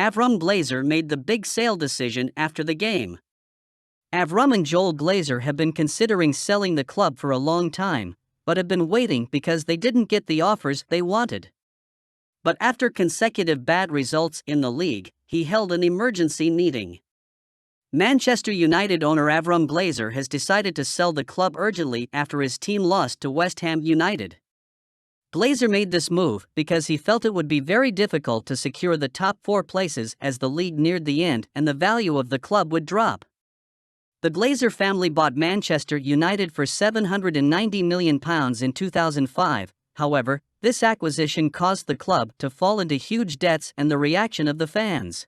Avram Glazer made the big sale decision after the game. Avram and Joel Glazer have been considering selling the club for a long time, but have been waiting because they didn't get the offers they wanted. But after consecutive bad results in the league, he held an emergency meeting. Manchester United owner Avram Glazer has decided to sell the club urgently after his team lost to West Ham United. Glazer made this move because he felt it would be very difficult to secure the top 4 places as the league neared the end and the value of the club would drop. The Glazer family bought Manchester United for £790 million in 2005, however, this acquisition caused the club to fall into huge debts and the reaction of the fans.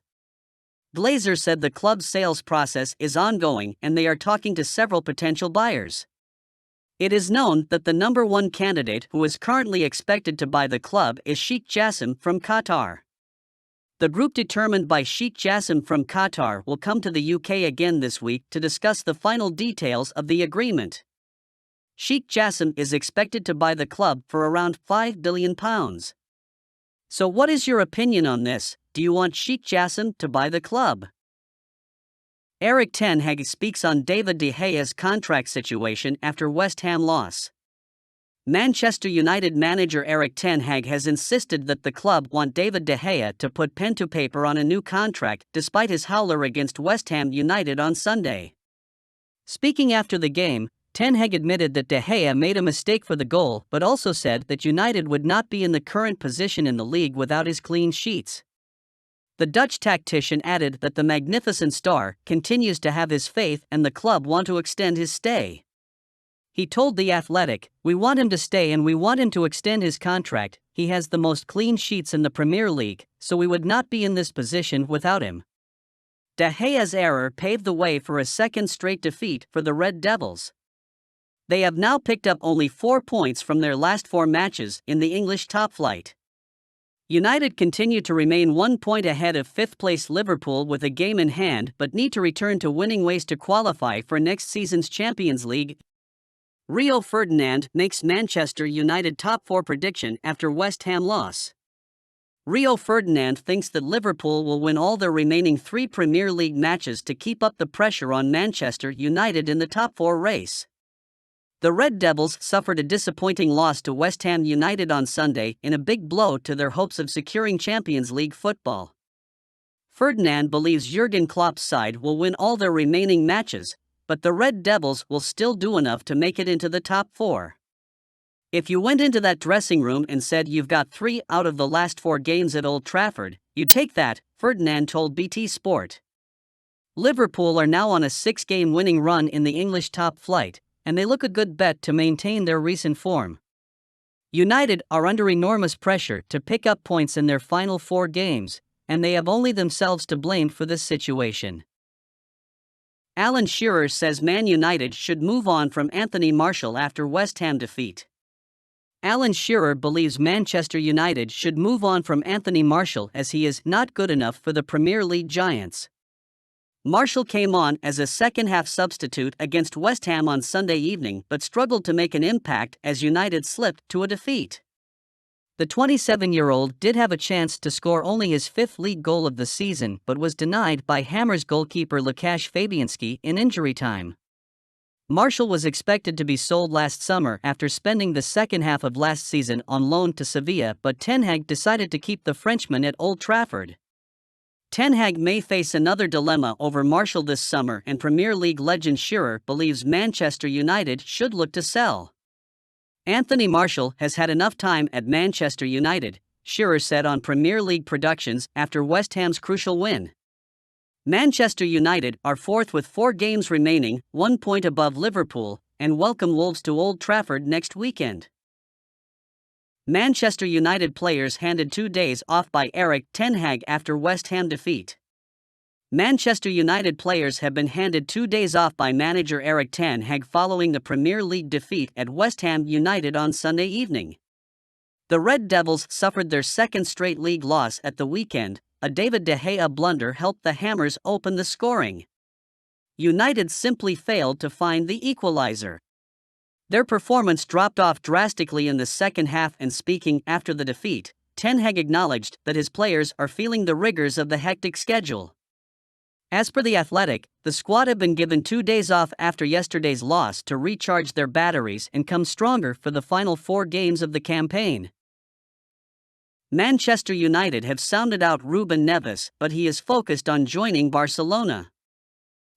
Glazer said the club's sales process is ongoing and they are talking to several potential buyers. It is known that the number 1 candidate who is currently expected to buy the club is Sheikh Jassim from Qatar. The group determined by Sheikh Jassim from Qatar will come to the UK again this week to discuss the final details of the agreement. Sheikh Jassim is expected to buy the club for around £5 billion. So what is your opinion on this? Do you want Sheikh Jassim to buy the club? Erik ten Hag speaks on David De Gea's contract situation after West Ham loss. Manchester United manager Erik ten Hag has insisted that the club want David De Gea to put pen to paper on a new contract despite his howler against West Ham United on Sunday. Speaking after the game, Ten Hag admitted that De Gea made a mistake for the goal but also said that United would not be in the current position in the league without his clean sheets. The Dutch tactician added that the magnificent star continues to have his faith and the club want to extend his stay. He told The Athletic, "We want him to stay and we want him to extend his contract. He has the most clean sheets in the Premier League, so we would not be in this position without him." De Gea's error paved the way for a second straight defeat for the Red Devils. They have now picked up only 4 points from their last 4 matches in the English top flight. United continue to remain 1 point ahead of 5th place Liverpool with a game in hand but need to return to winning ways to qualify for next season's Champions League. Rio Ferdinand makes Manchester United top 4 prediction after West Ham loss. Rio Ferdinand thinks that Liverpool will win all their remaining 3 Premier League matches to keep up the pressure on Manchester United in the top 4 race. The Red Devils suffered a disappointing loss to West Ham United on Sunday in a big blow to their hopes of securing Champions League football. Ferdinand believes Jurgen Klopp's side will win all their remaining matches, but the Red Devils will still do enough to make it into the top 4. If you went into that dressing room and said you've got 3 out of the last 4 games at Old Trafford, you'd take that, Ferdinand told BT Sport. Liverpool are now on a 6-game winning run in the English top flight, and they look a good bet to maintain their recent form. United are under enormous pressure to pick up points in their final 4 games, and they have only themselves to blame for this situation. Alan Shearer says Man United should move on from Anthony Martial after West Ham defeat. Alan Shearer believes Manchester United should move on from Anthony Martial as he is not good enough for the Premier League giants. Martial came on as a second-half substitute against West Ham on Sunday evening but struggled to make an impact as United slipped to a defeat. The 27-year-old did have a chance to score only his 5th league goal of the season but was denied by Hammers goalkeeper Łukasz Fabianski in injury time. Martial was expected to be sold last summer after spending the second half of last season on loan to Sevilla, but Ten Hag decided to keep the Frenchman at Old Trafford. Ten Hag may face another dilemma over Martial this summer, and Premier League legend Shearer believes Manchester United should look to sell. Anthony Martial has had enough time at Manchester United, Shearer said on Premier League Productions after West Ham's crucial win. Manchester United are 4th with 4 games remaining, 1 point above Liverpool, and welcome Wolves to Old Trafford next weekend. Manchester United players handed 2 days off by Erik ten Hag after West Ham defeat. Manchester United players have been handed 2 days off by manager Erik ten Hag following the Premier League defeat at West Ham United on Sunday evening. The Red Devils suffered their 2nd straight league loss at the weekend. A David De Gea blunder helped the Hammers open the scoring. United simply failed to find the equalizer. Their performance dropped off drastically in the second half, and speaking after the defeat, Ten Hag acknowledged that his players are feeling the rigors of the hectic schedule. As per The Athletic, the squad have been given 2 days off after yesterday's loss to recharge their batteries and come stronger for the final 4 games of the campaign. Manchester United have sounded out Ruben Neves, but he is focused on joining Barcelona.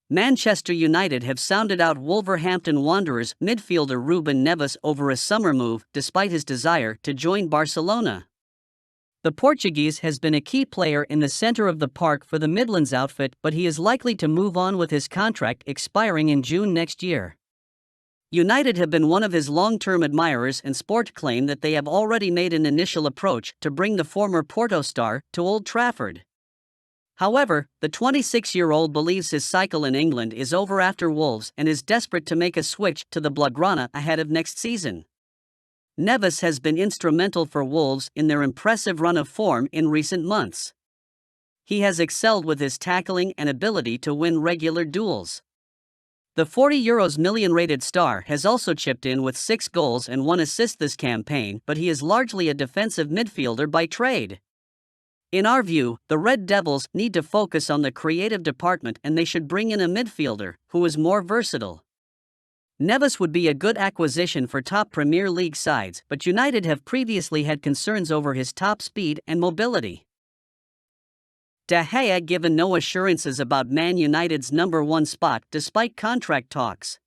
Manchester United have sounded out Wolverhampton Wanderers midfielder Ruben Neves over a summer move despite his desire to join Barcelona. The Portuguese has been a key player in the centre of the park for the Midlands outfit, but he is likely to move on with his contract expiring in June next year. United have been one of his long-term admirers, and Sport claim that they have already made an initial approach to bring the former Porto star to Old Trafford. However, the 26-year-old believes his cycle in England is over after Wolves and is desperate to make a switch to the Blaugrana ahead of next season. Neves has been instrumental for Wolves in their impressive run of form in recent months. He has excelled with his tackling and ability to win regular duels. The €40 million rated star has also chipped in with 6 goals and 1 assist this campaign, but he is largely a defensive midfielder by trade. In our view, the Red Devils need to focus on the creative department, and they should bring in a midfielder who is more versatile. Neves would be a good acquisition for top Premier League sides, but United have previously had concerns over his top speed and mobility. De Gea given no assurances about Man United's #1 spot despite contract talks.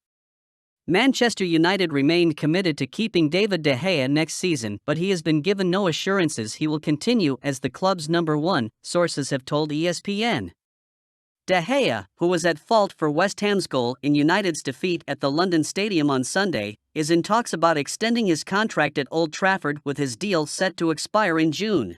Manchester United remained committed to keeping David De Gea next season, but he has been given no assurances he will continue as the club's #1, sources have told ESPN. De Gea, who was at fault for West Ham's goal in United's defeat at the London Stadium on Sunday, is in talks about extending his contract at Old Trafford with his deal set to expire in June.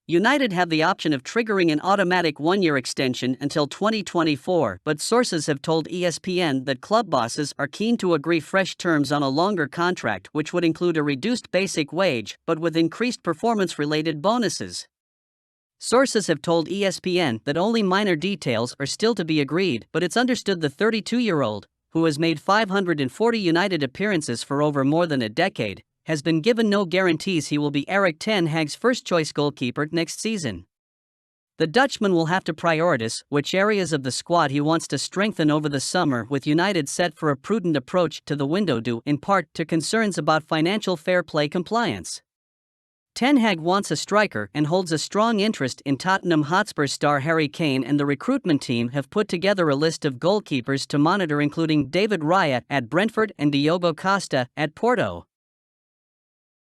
United have the option of triggering an automatic 1-year extension until 2024, but sources have told ESPN that club bosses are keen to agree fresh terms on a longer contract, which would include a reduced basic wage but with increased performance-related bonuses. Sources have told ESPN that only minor details are still to be agreed, but it's understood the 32-year-old, who has made 540 United appearances for over more than a decade, has been given no guarantees he will be Erik ten Hag's first-choice goalkeeper next season. The Dutchman will have to prioritize which areas of the squad he wants to strengthen over the summer, with United set for a prudent approach to the window due in part to concerns about financial fair play compliance. Ten Hag wants a striker and holds a strong interest in Tottenham Hotspur star Harry Kane, and the recruitment team have put together a list of goalkeepers to monitor, including David Raya at Brentford and Diogo Costa at Porto.